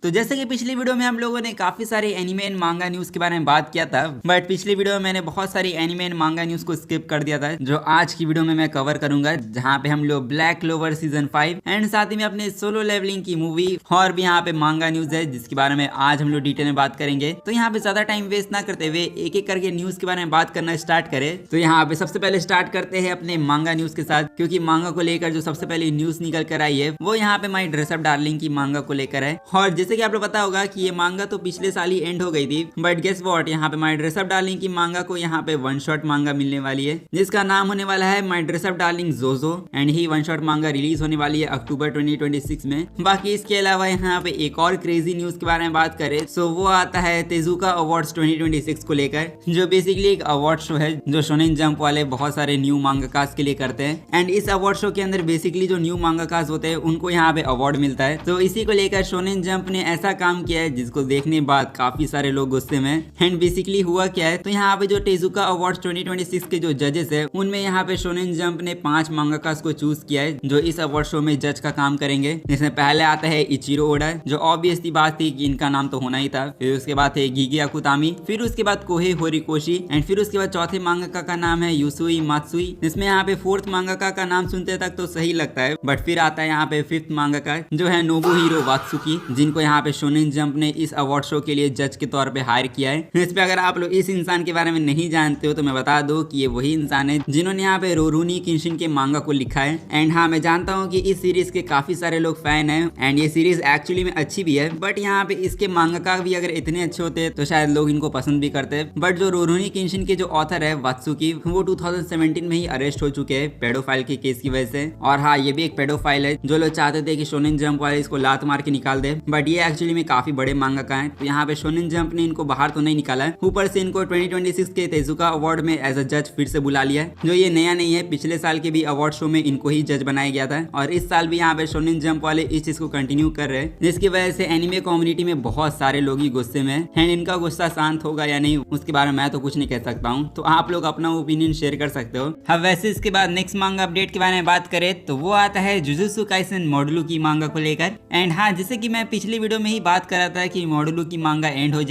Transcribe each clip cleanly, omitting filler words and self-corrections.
तो जैसे कि पिछली वीडियो में हम लोगों ने काफी सारी एनिमे एंड मांगा न्यूज के बारे में बात किया था, बट पिछली वीडियो में मैंने बहुत सारी एनिमे एंड मांगा न्यूज को स्किप कर दिया था, जो आज की वीडियो में मैं कवर करूंगा, जहां पे हम लोग ब्लैक क्लोवर सीजन 5 एंड साथ ही में अपने सोलो लेवलिंग की मूवी और भी यहाँ पे मांगा न्यूज है, जिसके बारे में आज हम लोग डिटेल में बात करेंगे। तो यहाँ पे ज्यादा टाइम वेस्ट ना करते हुए एक एक करके न्यूज के बारे में बात करना स्टार्ट करें। तो यहाँ पे सबसे पहले स्टार्ट करते हैं अपने मांगा न्यूज के साथ, क्योंकि मांगा को लेकर जो सबसे पहले न्यूज निकल कर आई है वो यहाँ पे माई ड्रेस अप डार्लिंग की मांगा को लेकर है। और जैसे कि आप लोग पता होगा कि ये मांगा तो पिछले साल ही एंड हो गई थी, बट गेस व्हाट, यहाँ पे माई ड्रेस अप डार्लिंग की मांगा को यहाँ पे वन शॉट मांगा मिलने वाली है, जिसका नाम होने वाला है माई ड्रेस अप डार्लिंग जोजो एंड ही वन शॉट मांगा रिलीज होने वाली है अक्टूबर 2026 में। बाकी इसके अलावा यहाँ पे एक और क्रेजी न्यूज के बारे में बात करें सो वो आता है तेजुका अवार्ड्स 2026 को लेकर, जो बेसिकली एक अवार्ड शो है जो शोनेन जंप वाले बहुत सारे न्यू मांगाकास के लिए करते हैं। एंड इस अवार्ड शो के अंदर बेसिकली जो न्यू मांगाकास होते हैं उनको यहाँ पे अवार्ड मिलता है। तो इसी को लेकर शोनेन जंप ने ऐसा काम किया है जिसको देखने बाद काफी सारे लोग गुस्से में। एंड बेसिकली हुआ क्या है, तो यहाँ पे जो तेजुका अवार्ड्स 2026 के जो जजेस है उनमें यहाँ पे शोनेन जंप ने 5 मांगाकास को चूज किया है जो इस अवार्ड शो में जज का काम करेंगे। जिसमें पहले आता है इचिरो ओडा, जो ऑब्वियसली बात थी कि इनका नाम तो होना ही था। फिर उसके बाद है गिगी अकुतामी, फिर उसके बाद कोहे होरिकोशी एंड फिर उसके बाद चौथे मांगाका का नाम है यूसुई मात्सुई। जिसमें यहाँ पे फोर्थ मांगाका का नाम सुनते तक तो सही लगता है, बट फिर आता है यहाँ पे फिफ्थ मांगाका जो है नोबुहिरो वात्सुकी, जिनको यहाँ पे शोनेन जंप ने इस अवार्ड शो के लिए जज के तौर पे हायर किया है। इस पे अगर आप लोग इस इंसान के बारे में नहीं जानते हो तो मैं बता दूं कि ये वही इंसान है जिन्होंने यहाँ पे रोरुनी किंशिन के मांगा को लिखा है। एंड हाँ, मैं जानता हूँ कि इस सीरीज के काफी सारे लोग फैन हैं एंड ये सीरीज एक्चुअली में अच्छी भी है, बट यहाँ पे इसके मांगाका भी अगर इतने अच्छे होते तो शायद लोग इनको पसंद भी करते। बट जो रोरुनी किंशिन के जो ऑथर है वात्सुकी, वो 2017 में ही अरेस्ट हो चुके हैं पेडोफाइल के केस की वजह से। और हाँ, ये भी एक पेडोफाइल है जो लोग चाहते थे कि शोनेन जंप वाले इसको लात मार के निकाल दे, बट ये एक्चुअली में काफी बड़े मांगाका है। तो यहाँ पे शोनेन जंप ने इनको बाहर तो नहीं निकाला है, ऊपर से इनको 2026 के तेजुका अवार्ड में एज अ जज फिर से बुला लिया है, जो ये नया नहीं है। पिछले साल के भी अवार्ड शो में इनको ही जज बनाया गया था और इस साल भी यहाँ पे शोनेन जंप वाले इस चीज को कंटिन्यू कर रहे हैं, जिसकी वजह से एनिमे कम्युनिटी में बहुत सारे लोग ही गुस्से में हैं। इनका गुस्सा शांत होगा या नहीं उसके बारे में मैं तो कुछ नहीं कह सकता हूँ, तो आप लोग अपना ओपिनियन शेयर कर सकते हो। अब वैसे इसके बाद नेक्स्ट मांगा अपडेट के बारे में बात करें तो वो आता है जुजुत्सु काइसेन मॉडुलो की मांगा को लेकर। एंड हाँ, जैसे कि मैं पिछली वीडियो में ही बात कर रहा था कि मॉडुलो की मांगा एंड हो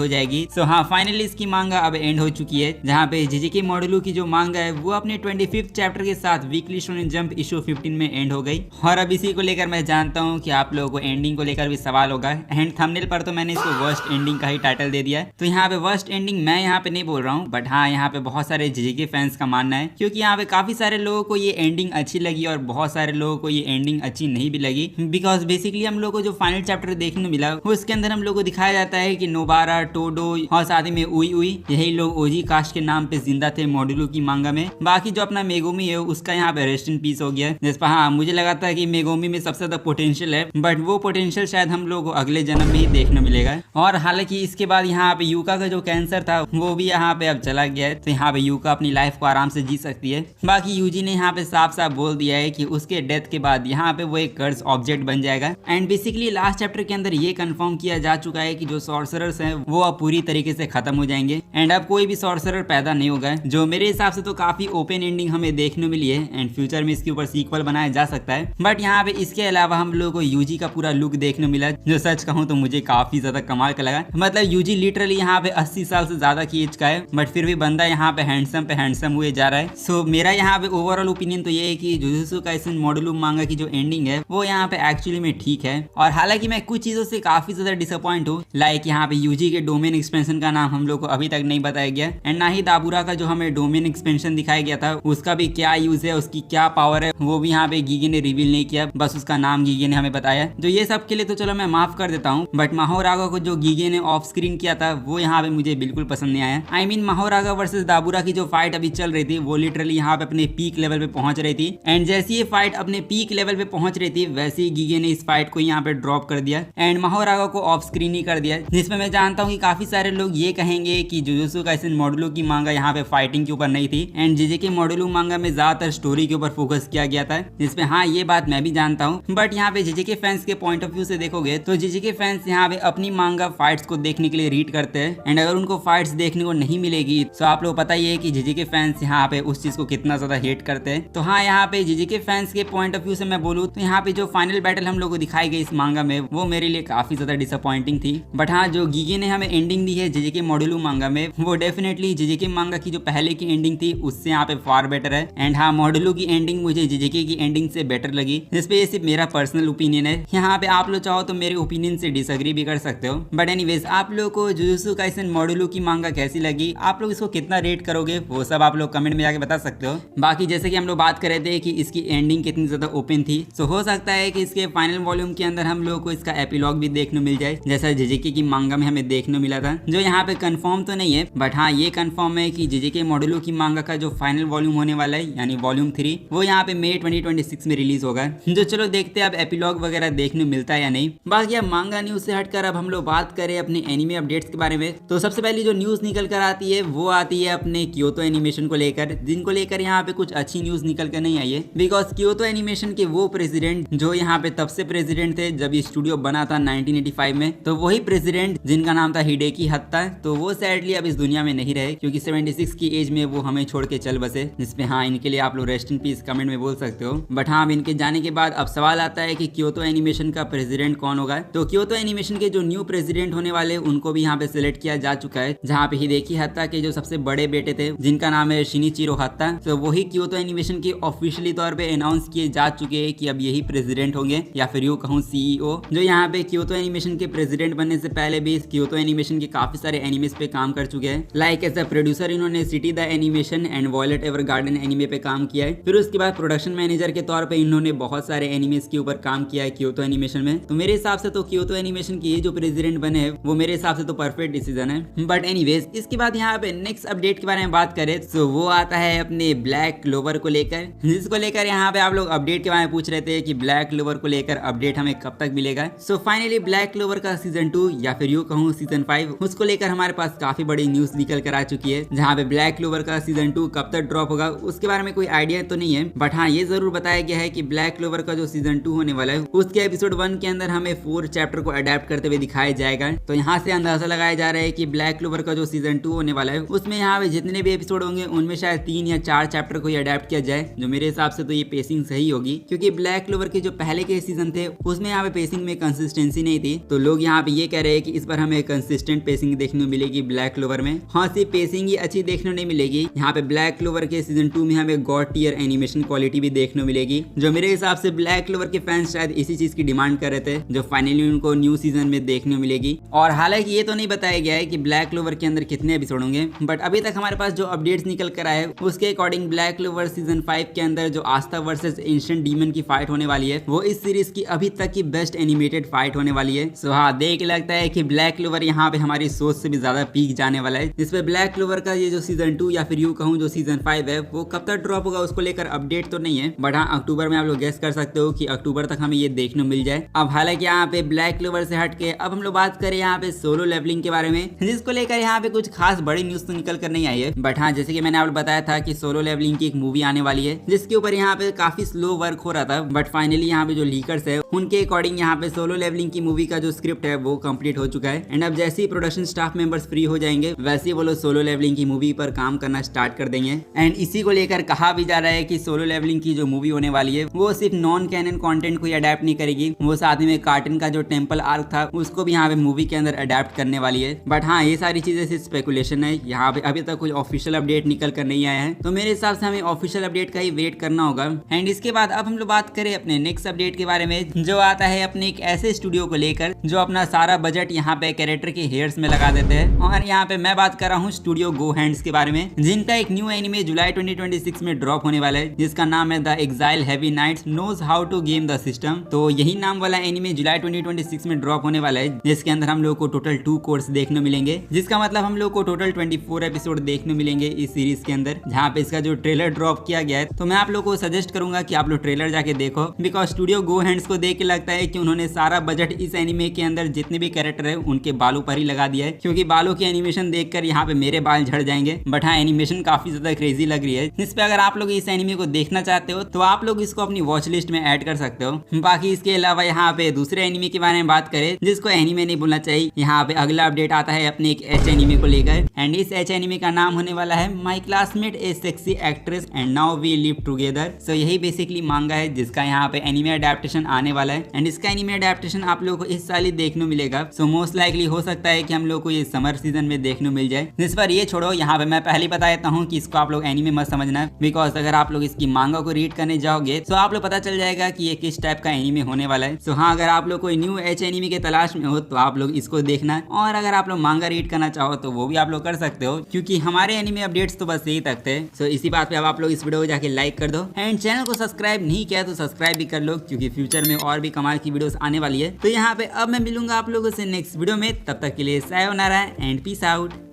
जाएगी। सो हाँ, फाइनली इसकी मांगा अब एंड हो चुकी है, जहाँ पे जीजीके मॉडुलो की जो मांगा है वो अपने 25th चैप्टर के साथ वीकली शोनेन जंप इशू 15 में एंड हो गई। और अब इसी को लेकर मैं जानता हूँ कि आप लोगों को एंडिंग को लेकर भी सवाल होगा, एंड थंबनेल पर तो मैंने इसको वर्स्ट एंडिंग का ही टाइटल दे दिया है। तो यहाँ पे वर्स्ट एंडिंग मैं यहाँ पे नहीं बोल रहा हूँ, बट हाँ, यहाँ पे बहुत सारे जीजीके फैंस का मानना है, क्योंकि यहाँ पे काफी सारे लोगों को ये एंडिंग अच्छी लगी और बहुत सारे लोगों को ये एंडिंग अच्छी नहीं भी लगी। बिकॉज बेसिकली हम लोग को जो फाइनल चैप्टर देखने को मिला उसके अंदर हम लोग को दिखाया जाता है कि नोबारा, टोडो और साथ ही में उई उई, यही लोग ओजी कास्ट के नाम पे जिंदा थे मॉडुलो की मांगा में। बाकी जो अपना मेगोमी है उसका यहाँ पे रेस्ट इन पीस हो गया। जिस पर हाँ, मुझे लगा था कि मेगोमी में सबसे ज्यादा पोटेंशियल है, बट वो पोटेंशियल शायद हम लोग को अगले जन्म में ही देखने मिलेगा। और हालांकि इसके बाद यहाँ पे यूका का जो कैंसर था वो भी यहाँ पे अब चला गया है, तो यहाँ पे यूका अपनी लाइफ को आराम से जी सकती है। बाकी यूजी ने यहाँ पे साफ साफ बोल दिया है कि उसके डेथ के बाद यहाँ पे वो एक कर्स ऑब्जेक्ट बन जाएगा। एंड बेसिकली लास्ट चैप्टर के अंदर ये कंफर्म किया जा चुका है कि जो सॉर्सरर्स हैं वो अब पूरी तरीके से खत्म हो जाएंगे एंड अब कोई भी सॉर्सरर पैदा नहीं होगा, जो मेरे हिसाब से तो काफी ओपन एंडिंग हमें देखने मिली है। एंड फ्यूचर में इसके ऊपर सीक्वल बनाया जा सकता है। बट यहाँ पे इसके अलावा हम लोगों को यूजी का पूरा लुक देखने मिला, जो सच कहूँ तो मुझे काफी ज्यादा कमाल का लगा। मतलब यूजी लिटरली यहाँ पे 80 साल से ज्यादा की एज का है, बट फिर भी बंदा यहाँ पे हैंडसम हुए जा रहा है। सो मेरा यहाँ पे ओवरऑल ओपिनियन तो ये है कि जुजुत्सु काइसेन मॉडुलो मांगा की जो एंडिंग है वो यहाँ पे एक्चुअली में ठीक है। और हालांकि मैं कुछ चीजों से काफी ज्यादा डिसअपॉइंट हूँ, लाइक यहाँ पे यूजी के डोमेन एक्सपेंशन का नाम हम लोग को अभी तक नहीं बताया गया, एंड ना ही दाबुरा का जो हमें डोमेन एक्सपेंशन दिखाया गया था उसका भी क्या यूज है, उसकी क्या पावर है, वो भी यहाँ पे गीगे ने रिवील नहीं किया, बस उसका नाम गीगे ने हमें बताया। जो ये सब के लिए तो चलो मैं माफ कर देता हूँ, बट माहोरागा को जो गीगे ने ऑफ स्क्रीन किया था वो यहाँ पे मुझे बिल्कुल पसंद नहीं आया। आई मीन माहोरागा वर्सेस दाबुरा की जो फाइट अभी चल रही थी वो लिटरली यहाँ पे अपने पीक लेवल पे पहुंच रही थी, एंड जैसी ये फाइट अपने पीक लेवल पे पहुंच रही थी वैसे ही गीगे ने इस फाइट को यहाँ पे ड्रॉप कर दिया एंड माहोरागा को ऑफ स्क्रीन ही कर दिया। जिसमें मैं जानता हूँ कि काफी सारे लोग ये कहेंगे कि जुजुत्सु काइसेन मॉडुलो की मांगा यहाँ पे फाइटिंग के ऊपर नहीं थी एंड जीजीके मॉडुलो मांगा में ज्यादातर स्टोरी के ऊपर फोकस किया गया था, जिसमें हाँ ये बात मैं भी जानता हूँ। बट यहाँ पे जीजीके फैंस के पॉइंट ऑफ व्यू से देखोगे तो जीजीके फैंस यहाँ पे अपनी मांगा फाइट्स को देखने के लिए रीड करते हैं, एंड अगर उनको फाइट्स देखने को नहीं मिलेगी तो आप लोग पता ही है कि जीजीके फैंस यहाँ पे उस चीज को कितना ज्यादा हेट करते हैं। तो हाँ, यहाँ पे जीजीके फैंस के पॉइंट ऑफ व्यू से मैं बोलूँ तो यहाँ पे जो फाइनल बैटल हम लोग को दिखाई गई इस मांगा में वो वो मेरे लिए काफी ज्यादा डिसअपॉइंटिंग थी। बट हाँ, जो गीगी ने हमें एंडिंग दी है जेजेके मॉड्यूलो मांगा में, वो डेफिनेटली जेजेके मांगा की जो पहले की एंडिंग थी उससे यहाँ पे फार बेटर है। एंड हाँ, मॉड्यूलो की एंडिंग मुझे जेजेके की एंडिंग से बेटर लगी। इस पे ये सिर्फ मेरा पर्सनल ओपिनियन है। यहाँ पे आप लोग चाहो तो मेरे ओपिनियन से डिसएग्री भी कर सकते हो। बट एनीवेज, आप लोग को जुजुत्सु काइसेन मॉड्यूलो की मांगा कैसी लगी, आप लोग इसको कितना रेट करोगे, वो सब आप लोग कमेंट में जाके बता सकते हो। बाकी जैसे कि हम लोग बात कर रहे थे कि इसकी एंडिंग कितनी ज्यादा ओपन थी, तो हो सकता है कि इसके फाइनल वॉल्यूम के अंदर हम लोग को इसका एपिलॉग भी देखने मिल जाए, जैसा जेजेके की मांगा में हमें देखने मिला था। जो यहाँ पे कंफर्म तो नहीं है, बट हाँ ये कंफर्म है कि जेजेके मॉड्यूलो की मांगा का जो फाइनल वॉल्यूम होने वाला है यानी वॉल्यूम 3, वो यहाँ पे मई 2026 में रिलीज होगा। जो चलो देखते हैं अब एपिलॉग वगैरह देखने मिलता है या नहीं। बाकी अब मांगा न्यूज से हटकर अब हम लोग बात करें अपने एनिमे अपडेट्स के बारे में, तो सबसे पहले जो न्यूज निकल कर आती है वो आती है अपने क्योतो एनिमेशन को लेकर, जिनको लेकर यहाँ पे कुछ अच्छी न्यूज निकल कर नहीं आई है। बिकॉज क्योतो एनिमेशन के वो प्रेसिडेंट जो यहाँ पे तब से प्रेसिडेंट थे जब ये स्टूडियो बना था 1985 में, तो वही प्रेसिडेंट जिनका नाम था हिडेकी हत्ता, तो वो सैडली अब इस दुनिया में नहीं रहे, क्योंकि 76 की एज में वो हमें छोड़ के चल बसे। जिसपे हाँ, इनके लिए आप लोग रेस्ट इन पीस कमेंट में बोल सकते हो। बट हाँ, अब इनके जाने के बाद अब सवाल आता है कि क्योतो एनिमेशन का प्रेसिडेंट कौन होगा। तो क्योतो एनिमेशन के जो न्यू प्रेसिडेंट होने वाले उनको भी यहाँ पे सिलेक्ट किया जा चुका है, जहाँ पे हिडेकी हत्ता के जो सबसे बड़े बेटे थे जिनका नाम है शिनिचिरो हत्ता, तो वही क्योतो एनिमेशन के ऑफिशियली तौर पे अनाउंस किए जा चुके हैं कि अब यही प्रेसिडेंट होंगे, या फिर यूं कहूं सीईओ। जो यहाँ पे क्योतो एनिमेशन के प्रेसिडेंट बनने से पहले भी क्योतो एनिमेशन के काफी सारे एनिमेस पे काम कर चुके हैं। लाइक एज अ प्रोड्यूसर इन्होंने city the animation and violet evergarden anime पे काम किया है। फिर उसके बाद प्रोडक्शन मैनेजर के तौर पे इन्होंने बहुत सारे एनिमेस के ऊपर काम किया है क्योतो एनिमेशन में। तो मेरे हिसाब से तो क्योतो एनिमेशन के जो प्रेसिडेंट बने हैं वो मेरे हिसाब से तो परफेक्ट डिसीजन है। बट एनीवेज, इसके बाद यहाँ पे नेक्स्ट अपडेट के बारे में बात करें तो वो आता है अपने ब्लैक क्लोवर को लेकर, जिसको लेकर यहाँ पे आप लोग अपडेट के बारे में पूछ रहे थे कि ब्लैक क्लोवर को लेकर अपडेट हमें कब तक मिलेगा। सो फाइनली ब्लैक क्लोवर का सीजन 2 या फिर यूं कहूं सीजन 5, उसको लेकर हमारे पास काफी बड़ी न्यूज निकल कर आ चुकी है। जहाँ पे ब्लैक क्लोवर का सीजन 2 कब तक ड्रॉप होगा उसके बारे में कोई आइडिया तो नहीं है, बट हाँ ये जरूर बताया गया है कि ब्लैक क्लोवर का जो सीजन 2 होने वाला है उसके एपिसोड 1 के अंदर हमें 4 चैप्टर को अडेप्ट करते हुए दिखाया जाएगा। तो यहाँ से अंदाजा लगाया जा रहा है कि ब्लैक क्लोवर का जो सीजन 2 होने वाला है उसमें यहाँ पे जितने भी एपिसोड होंगे उनमें शायद 3 या 4 चैप्टर को अडेप्ट किया जाए। जो मेरे हिसाब से तो ये पेसिंग सही होगी, क्योंकि ब्लैक क्लोवर के जो पहले के सीजन थे उसमें यहाँ पे पेसिंग में कंसिस्टेंसी नहीं थी। तो लोग यहाँ पे ये कह रहे हैं कि इस बार हमें कंसिस्टेंट पेसिंग देखने को मिलेगी ब्लैक क्लोवर में। हाँ, सिर्फ पेसिंग ही अच्छी देखने नहीं मिलेगी, यहाँ पे ब्लैक क्लोवर के सीजन 2 में हमें गॉड टियर एनिमेशन क्वालिटी भी देखने को मिलेगी। जो मेरे हिसाब से ब्लैक क्लोवर के फैंस शायद इसी चीज की डिमांड कर रहे थे, जो फाइनली उनको न्यू सीजन में देखने को मिलेगी। और हालांकि ये तो नहीं बताया गया है कि ब्लैक क्लोवर के अंदर कितने एपिसोड होंगे, बट अभी तक हमारे पास जो अपडेट्स निकल कर आए उसके अकॉर्डिंग ब्लैक क्लोवर सीजन 5 के अंदर जो आस्था वर्सेस एंशिएंट डीमन की फाइट होने वाली है वो इस सीरीज की अभी तक की बेस्ट एनिमेटेड फाइट होने वाली है। सो हाँ, देख के लगता है कि ब्लैक क्लोवर यहाँ पे हमारी सोच से भी ज्यादा पीक जाने वाला है। जिसपे ब्लैक क्लोवर का ये जो सीजन 2 या फिर यूं कहूं जो सीजन 5 है वो कब तक ड्रॉप होगा उसको लेकर अपडेट तो नहीं है, बट हाँ अक्टूबर में आप लोग गेस कर सकते हो कि अक्टूबर तक हमें ये देखने मिल जाए। अब हालांकि यहाँ पे ब्लैक क्लोवर से हटके अब हम लोग बात करें यहाँ पे सोलो लेवलिंग के बारे में, जिसको लेकर यहाँ पे कुछ खास बड़ी न्यूज तो निकल कर नहीं आई है। बट हाँ, जैसे कि मैंने आपको बताया था कि सोलो लेवलिंग की एक मूवी आने वाली है जिसके ऊपर यहाँ पे काफी स्लो वर्क हो रहा था, बट फाइनली यहाँ पे जो लीकर्स है उनके अकॉर्डिंग यहाँ पे सोलो लेवलिंग की मूवी का जो स्क्रिप्ट है वो कंप्लीट हो चुका है। एंड अब जैसे ही प्रोडक्शन स्टाफ मेंबर्स फ्री हो जाएंगे वैसे ही वो लोग सोलो लेवलिंग की मूवी पर काम करना स्टार्ट कर देंगे। एंड इसी को लेकर कहा भी जा रहा है कि सोलो लेवलिंग की जो मूवी होने वाली है वो सिर्फ नॉन कैनन कंटेंट को अडेप्ट नहीं करेगी, वो साथ में कार्टून का जो टेम्पल आर्क था उसको भी यहाँ पे मूवी के अंदर अडेप्ट करने वाली है। बट हाँ, ये सारी चीजें सिर्फ स्पेकुलेशन है, यहाँ पे अभी तक कोई ऑफिशियल अपडेट निकल कर नहीं आया है। तो मेरे हिसाब से हमें ऑफिशियल अपडेट का ही वेट करना होगा। एंड इसके बाद अब हम लोग बात करें अपने नेक्स्ट अपडेट के बारे में, जो आता है अपने एक ऐसे स्टूडियो को लेकर जो अपना सारा बजट यहाँ पे कैरेक्टर के हेयर्स में लगा देते हैं। और यहाँ पे मैं बात कर रहा हूँ स्टूडियो गो हैंड्स के बारे में, जिनका एक न्यू एनिमे जुलाई 2026 में ड्रॉप होने वाला है जिसका नाम है the exile heavy nights knows how to game the system. तो यही नाम वाला एनिमे जुलाई 2026 में ड्रॉप होने वाला है, जिसके अंदर हम लोग को टोटल 2 कोर्स देखने मिलेंगे, जिसका मतलब हम लोग को टोटल 24 एपिसोड देखने मिलेंगे इस सीरीज के अंदर। जहाँ पे इसका जो ट्रेलर ड्रॉप किया गया है तो मैं आप लोग को सजेस्ट करूंगा कि आप लोग ट्रेलर जाके देखो, बिकॉज स्टूडियो गो हैंड्स को देख के लगता है कि उन्होंने सारा बजट इस एनिमे के अंदर जितने भी कैरेक्टर है उनके बालों पर ही लगा दिया है, क्योंकि बालों की एनिमेशन देखकर यहाँ पे मेरे बाल झड़ जाएंगे। बट हाँ, एनिमेशन काफी ज्यादा क्रेजी लग रही है। इस पे अगर आप लोग इस एनिमे को देखना चाहते हो तो आप लोग इसको अपनी वॉच लिस्ट में ऐड कर सकते हो। बाकी इसके अलावा यहाँ पे दूसरे एनिमे के बारे में बात करें जिसको एनिमे नहीं बोलना चाहिए, यहाँ पे अगला अपडेट आता है अपने एक एच एनिमे को लेकर। एंड इस एच एनिमे का नाम होने वाला है my classmate a sexy actress and now we live together. So यही बेसिकली मांगा है जिसका यहाँ पे एनिमे अडेप्टेशन आने वाला है। एंड इसका एनिमे एडेप्टेशन आप लोगों को इस साल ही देखने मिलेगा। सो मोस्ट लाइकली हो सकता है कि हम लोग को ये समर सीजन में देखने मिल जाए। इस पर ये छोड़ो, यहाँ पे मैं पहले बता देता हूँ कि इसको आप लोग एनीमे मत समझना, बिकॉज अगर आप लोग इसकी मांगा को रीड करने जाओगे तो आप लोग पता चल जाएगा कि ये किस टाइप का एनीमे होने वाला है। सो हाँ, अगर आप लोग कोई न्यू एच एनीमे के तलाश में हो तो आप लोग इसको देखना, और अगर आप लोग मांगा रीड करना चाहो तो वो भी आप लोग कर सकते हो, क्योंकि हमारे एनीमे अपडेट्स तो बस यही तक थे। सो इसी बात पे अब आप लोग इस वीडियो को जाके लाइक कर दो, एंड चैनल को सब्सक्राइब नहीं किया तो सब्सक्राइब भी कर लो, क्योंकि फ्यूचर में और भी कमाल की वीडियोस आने वाली है। तो यहाँ पे अब मैं मिलूंगा आप लोगों से नेक्स्ट वीडियो में, तब तक के लिए सायोनारा एंड पीस आउट।